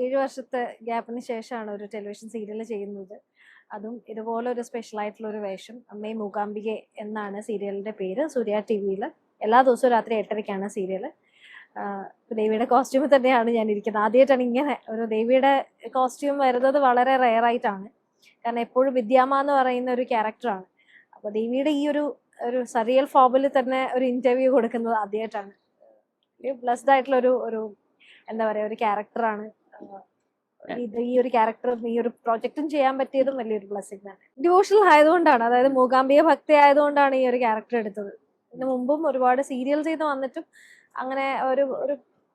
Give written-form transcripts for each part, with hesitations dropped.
7 വർഷത്തെ ഗ്യാപ്പിന് ശേഷമാണ് ഒരു ടെലിവിഷൻ സീരിയൽ ചെയ്യുന്നത്. അതും ഇതുപോലെ ഒരു സ്പെഷ്യൽ ആയിട്ടുള്ള ഒരു വേഷം. അമ്മേ മൂകാംബികെ എന്നാണ് സീരിയലിന്റെ പേര്. സൂര്യ ടിവിയിൽ എല്ലാ ദിവസവും രാത്രി 8:30ക്കാണ് സീരിയൽ. ദേവിയുടെ കോസ്റ്റ്യൂമിൽ തന്നെയാണ് ഞാൻ ഇരിക്കുന്നത്. ആദ്യമായിട്ടാണ് ഇങ്ങനെ ഒരു ദേവിയുടെ കോസ്റ്റ്യൂം വരുന്നത്. വളരെ റെയർ ആയിട്ടാണ്. കാരണം എപ്പോഴും വിദ്യാമ്മ എന്ന് പറയുന്ന ഒരു ക്യാരക്ടറാണ്. അപ്പോൾ ദേവിയുടെ ഈ ഒരു സറിയൽ ഫോമിൽ തന്നെ ഒരു ഇന്റർവ്യൂ കൊടുക്കുന്നത് ആദ്യമായിട്ടാണ്. ബ്ലസ്ഡ് ആയിട്ടുള്ള ഒരു എന്താ പറയുക, ഒരു ക്യാരക്ടറാണ്. ഈ ഒരു ക്യാരക്ടറും ഈ ഒരു പ്രോജക്റ്റും ചെയ്യാൻ പറ്റിയതും വലിയൊരു ബ്ലെസ്സിംഗ് ആണ്. ഡിവോഷണൽ ആയതുകൊണ്ടാണ്, അതായത് മൂകാംബിക ഭക്തി ആയതുകൊണ്ടാണ് ഈ ഒരു ക്യാരക്ടർ എടുത്തത്. ഇതിന് മുമ്പും ഒരുപാട് സീരിയൽ ചെയ്ത് വന്നിട്ടും അങ്ങനെ ഒരു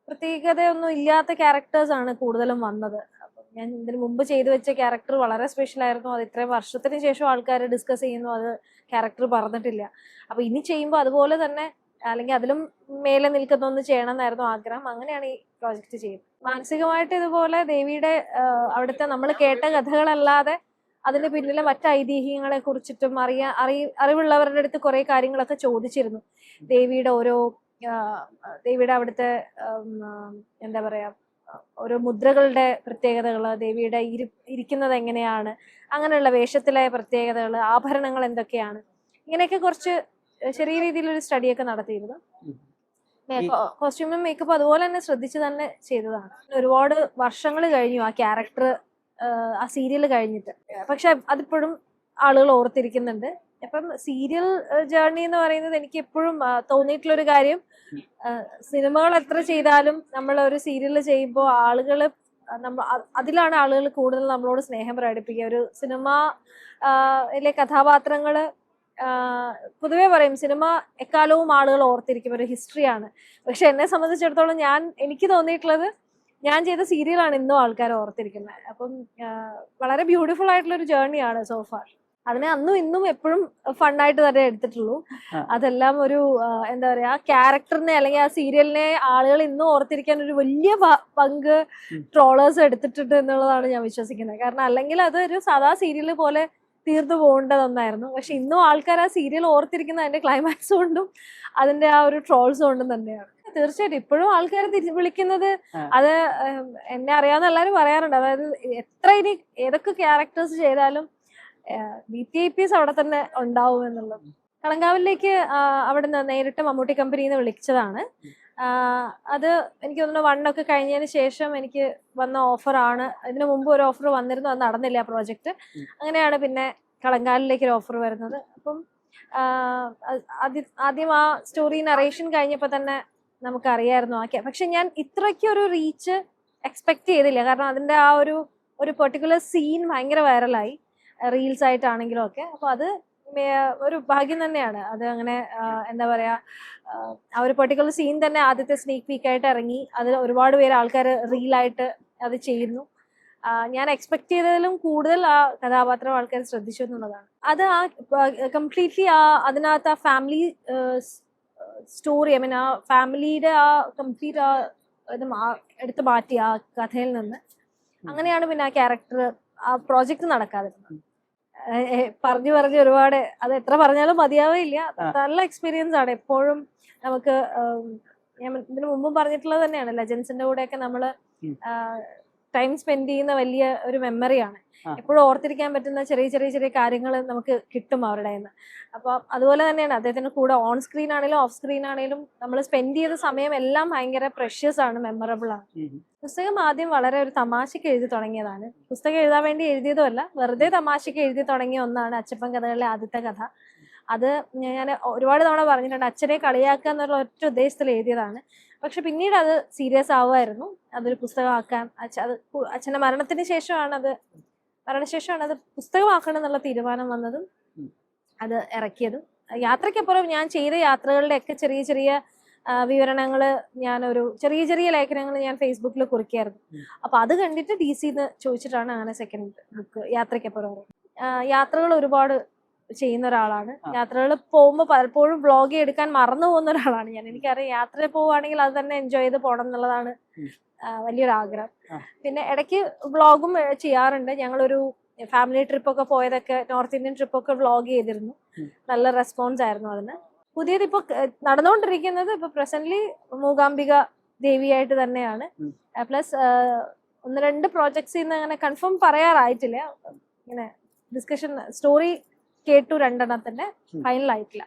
പ്രത്യേകതയൊന്നും ഇല്ലാത്ത ക്യാരക്ടേഴ്സ് ആണ് കൂടുതലും വന്നത്. അപ്പം ഞാൻ ഇതിന് മുമ്പ് ചെയ്തു വെച്ച ക്യാരക്ടർ വളരെ സ്പെഷ്യൽ ആയിരുന്നു. അത് ഇത്രയും വർഷത്തിന് ശേഷം ആൾക്കാർ ഡിസ്കസ് ചെയ്യുന്നു, അത് ക്യാരക്ടർ പറഞ്ഞിട്ടില്ല. അപ്പൊ ഇനി ചെയ്യുമ്പോൾ അതുപോലെ തന്നെ അല്ലെങ്കിൽ അതിലും മേലെ നിൽക്കുന്ന ഒന്ന് ചെയ്യണം എന്നായിരുന്നു ആഗ്രഹം. അങ്ങനെയാണ് ഈ പ്രോജക്റ്റ് ചെയ്യുന്നത്. മാനസികമായിട്ട് ഇതുപോലെ ദേവിയുടെ അവിടുത്തെ നമ്മൾ കേട്ട കഥകളല്ലാതെ അതിന്റെ പിന്നിലെ മറ്റ് ഐതിഹ്യങ്ങളെ കുറിച്ചിട്ടും അറിവുള്ളവരുടെ അടുത്ത് കുറെ കാര്യങ്ങളൊക്കെ ചോദിച്ചിരുന്നു. ദേവിയുടെ ദേവിയുടെ അവിടുത്തെ എന്താ പറയാ, ഓരോ മുദ്രകളുടെ പ്രത്യേകതകള്, ദേവിയുടെ ഇരിക്കുന്നത് എങ്ങനെയാണ്, അങ്ങനെയുള്ള വേഷത്തിലെ പ്രത്യേകതകൾ, ആഭരണങ്ങൾ എന്തൊക്കെയാണ്, ഇങ്ങനെയൊക്കെ കുറച്ച് ചെറിയ രീതിയിലൊരു സ്റ്റഡിയൊക്കെ നടത്തിയിരുന്നു. കോസ്റ്റ്യൂമും മേക്കപ്പ് അതുപോലെ തന്നെ ശ്രദ്ധിച്ച് തന്നെ ചെയ്തതാണ്. ഒരുപാട് വർഷങ്ങൾ കഴിഞ്ഞു ആ ക്യാരക്ടർ ആ സീരിയൽ കഴിഞ്ഞിട്ട്. പക്ഷെ അതിപ്പോഴും ആളുകൾ ഓർത്തിരിക്കുന്നുണ്ട്. അപ്പം സീരിയൽ ജേർണി എന്ന് പറയുന്നത് എനിക്ക് എപ്പോഴും തോന്നിയിട്ടുള്ളൊരു കാര്യം, സിനിമകൾ എത്ര ചെയ്താലും നമ്മൾ ഒരു സീരിയൽ ചെയ്യുമ്പോൾ ആളുകൾ അതിലാണ് ആളുകൾ കൂടുതൽ നമ്മളോട് സ്നേഹം പ്രകടിപ്പിക്കുക. ഒരു സിനിമയിലെ കഥാപാത്രങ്ങള് പൊതുവെ പറയും സിനിമ എക്കാലവും ആളുകൾ ഓർത്തിരിക്കും, ഒരു ഹിസ്റ്ററിയാണ്. പക്ഷെ എന്നെ സംബന്ധിച്ചിടത്തോളം എനിക്ക് തോന്നിയിട്ടുള്ളത് ഞാൻ ചെയ്ത സീരിയലാണ് ഇന്നും ആൾക്കാർ ഓർത്തിരിക്കുന്നത്. അപ്പം വളരെ ബ്യൂട്ടിഫുൾ ആയിട്ടുള്ള ഒരു ജേർണിയാണ് സോഫാർ. അതിനെ അന്നും ഇന്നും എപ്പോഴും ഫണ്ണായിട്ട് തന്നെ എടുത്തിട്ടുള്ളൂ. അതെല്ലാം ഒരു എന്താ പറയാ, ആ ക്യാരക്ടറിനെ അല്ലെങ്കിൽ ആ സീരിയലിനെ ആളുകൾ ഇന്നും ഓർത്തിരിക്കാൻ ഒരു വലിയ പങ്ക് ട്രോളേഴ്സ് എടുത്തിട്ടുണ്ട് എന്നുള്ളതാണ് ഞാൻ വിശ്വസിക്കുന്നത്. കാരണം അല്ലെങ്കിൽ അതൊരു സാധാ സീരിയൽ പോലെ തീർന്നു പോകേണ്ടതൊന്നായിരുന്നു. പക്ഷെ ഇന്നും ആൾക്കാർ ആ സീരിയൽ ഓർത്തിരിക്കുന്ന അതിന്റെ ക്ലൈമാക്സ് കൊണ്ടും അതിന്റെ ആ ഒരു ട്രോൾസ് കൊണ്ടും തന്നെയാണ്. തീർച്ചയായിട്ടും ഇപ്പോഴും ആൾക്കാർ വിളിക്കുന്നത്, അത് എന്നെ അറിയാവുന്ന എല്ലാവരും പറയാറുണ്ട്. അതായത് എത്ര ഇനി ഏതൊക്കെ ക്യാരക്ടേഴ്സ് ചെയ്താലും BTIPs അവിടെ തന്നെ ഉണ്ടാവും എന്നുള്ളത്. കളങ്കാവിലേക്ക് അവിടുന്ന് നേരിട്ട് മമ്മൂട്ടി കമ്പനിന്ന് വിളിച്ചതാണ്. അത് എനിക്ക് തോന്നുന്നു 1 ഒക്കെ കഴിഞ്ഞതിന് ശേഷം എനിക്ക് വന്ന ഓഫറാണ്. ഇതിനു മുമ്പ് ഒരു ഓഫർ വന്നിരുന്നു, അത് നടന്നില്ല ആ പ്രോജക്റ്റ്. അങ്ങനെയാണ് പിന്നെ കളങ്കാലിലേക്ക് ഒരു ഓഫർ വരുന്നത്. അപ്പം ആദ്യം ആ സ്റ്റോറി നറേഷൻ കഴിഞ്ഞപ്പോൾ തന്നെ നമുക്കറിയായിരുന്നു പക്ഷെ ഞാൻ ഇത്രയ്ക്കൊരു റീച്ച് എക്സ്പെക്ട് ചെയ്തില്ല. കാരണം അതിന്റെ ആ ഒരു പെർട്ടിക്കുലർ സീൻ ഭയങ്കര വൈറലായി, റീൽസ് ആയിട്ടാണെങ്കിലും ഒക്കെ. അപ്പൊ അത് ഒരു ഭാഗ്യം തന്നെയാണ്. അത് അങ്ങനെ എന്താ പറയാ, ആ ഒരു പെർട്ടിക്കുലർ സീൻ തന്നെ ആദ്യത്തെ സ്നീക്ക് പീക്ക് ആയിട്ട് ഇറങ്ങി. അതിൽ ഒരുപാട് പേര് ആൾക്കാർ റീലായിട്ട് അത് ചെയ്യുന്നു. ഞാൻ എക്സ്പെക്ട് ചെയ്തതിലും കൂടുതൽ ആ കഥാപാത്രം ആൾക്കാർ ശ്രദ്ധിച്ചു എന്നുള്ളതാണ്. അത് കംപ്ലീറ്റ്ലി അതിനകത്ത് ആ ഫാമിലി സ്റ്റോറി, ഐ മീൻ ആ ഫാമിലിയുടെ ആ കംപ്ലീറ്റ് ഇത് എടുത്തു മാറ്റി ആ കഥയിൽ നിന്ന്. അങ്ങനെയാണ് പിന്നെ ആ ക്യാരക്ടർ ആ പ്രോജക്റ്റ് നടക്കാതിരുന്നത്. പറഞ്ഞു ഒരുപാട്, അത് എത്ര പറഞ്ഞാലും മതിയാവില്ല. നല്ല എക്സ്പീരിയൻസ് ആണ്. എപ്പോഴും നമുക്ക് ഞാൻ ഇതിനു മുമ്പും പറഞ്ഞിട്ടുള്ളത് തന്നെയാണ്, ലെജൻസിന്റെ കൂടെയൊക്കെ നമ്മള് ടൈം സ്പെൻഡ് ചെയ്യുന്ന വലിയ ഒരു മെമ്മറിയാണ്. എപ്പോഴും ഓർത്തിരിക്കാൻ പറ്റുന്ന ചെറിയ കാര്യങ്ങൾ നമുക്ക് കിട്ടും അവരുടെ നിന്ന്. അപ്പൊ അതുപോലെ തന്നെയാണ് അദ്ദേഹത്തിന്റെ കൂടെ ഓൺ സ്ക്രീൻ ആണെങ്കിലും ഓഫ് സ്ക്രീൻ ആണെങ്കിലും നമ്മൾ സ്പെൻഡ് ചെയ്ത സമയം എല്ലാം ഭയങ്കര പ്രഷ്യസ് ആണ്, മെമ്മറബിൾ ആണ്. പുസ്തകം ആദ്യം വളരെ ഒരു തമാശക്ക് എഴുതി തുടങ്ങിയതാണ്. പുസ്തകം എഴുതാൻ വേണ്ടി എഴുതിയതുമല്ല, വെറുതെ തമാശക്ക് എഴുതി തുടങ്ങിയ ഒന്നാണ് അച്ചപ്പൻ കഥകളിലെ ആദ്യത്തെ കഥ. അത് ഞാൻ ഒരുപാട് തവണ പറഞ്ഞിട്ടുണ്ട്, അച്ഛനെ കളിയാക്കുക എന്നുള്ള ഒറ്റ ഉദ്ദേശത്തിൽ എഴുതിയതാണ്. പക്ഷെ പിന്നീട് അത് സീരിയസ് ആവുമായിരുന്നു. അതൊരു പുസ്തകമാക്കാൻ അച്ഛന്റെ മരണശേഷമാണ് അത് പുസ്തകമാക്കണം എന്നുള്ള തീരുമാനം വന്നതും അത് ഇറക്കിയതും. യാത്രയ്ക്കപ്പുറം ഞാൻ ചെയ്ത യാത്രകളുടെ ഒക്കെ ചെറിയ വിവരണങ്ങള്, ഞാനൊരു ചെറിയ ലേഖനങ്ങൾ ഞാൻ ഫേസ്ബുക്കിൽ കുറിക്കായിരുന്നു. അപ്പൊ അത് കണ്ടിട്ട് DC ചോദിച്ചിട്ടാണ് അങ്ങനെ സെക്കൻഡ് ബുക്ക് യാത്രയ്ക്കപ്പുറം. യാത്രകൾ ഒരുപാട് ചെയ്യുന്ന ഒരാളാണ്. യാത്രകൾ പോകുമ്പോൾ പലപ്പോഴും വ്ളോഗ് എടുക്കാൻ മറന്നു പോകുന്ന ഒരാളാണ് ഞാൻ. എനിക്കറിയാം യാത്ര പോവുകയാണെങ്കിൽ അത് തന്നെ എൻജോയ് ചെയ്ത് പോകണം എന്നുള്ളതാണ് വലിയൊരു ആഗ്രഹം. പിന്നെ ഇടയ്ക്ക് വ്ളോഗും ചെയ്യാറുണ്ട്. ഞങ്ങളൊരു ഫാമിലി ട്രിപ്പൊക്കെ പോയതൊക്കെ, നോർത്ത് ഇന്ത്യൻ ട്രിപ്പൊക്കെ വ്ളോഗ് ചെയ്തിരുന്നു. നല്ല റെസ്പോൺസ് ആയിരുന്നു അതിന്. പുതിയത് ഇപ്പൊ നടന്നുകൊണ്ടിരിക്കുന്നത് ഇപ്പൊ പ്രസന്റ്ലി മൂകാംബിക ദേവിയായിട്ട് തന്നെയാണ്. പ്ലസ് ഒന്ന് രണ്ട് പ്രോജക്ട്സിൽ നിന്ന് അങ്ങനെ കൺഫേം പറയാറായിട്ടില്ല. ഇങ്ങനെ ഡിസ്കഷൻ സ്റ്റോറി കേട്ടു, രണ്ടെണ്ണത്തിന്റെ ഫൈനൽ ആയിട്ടില്ല.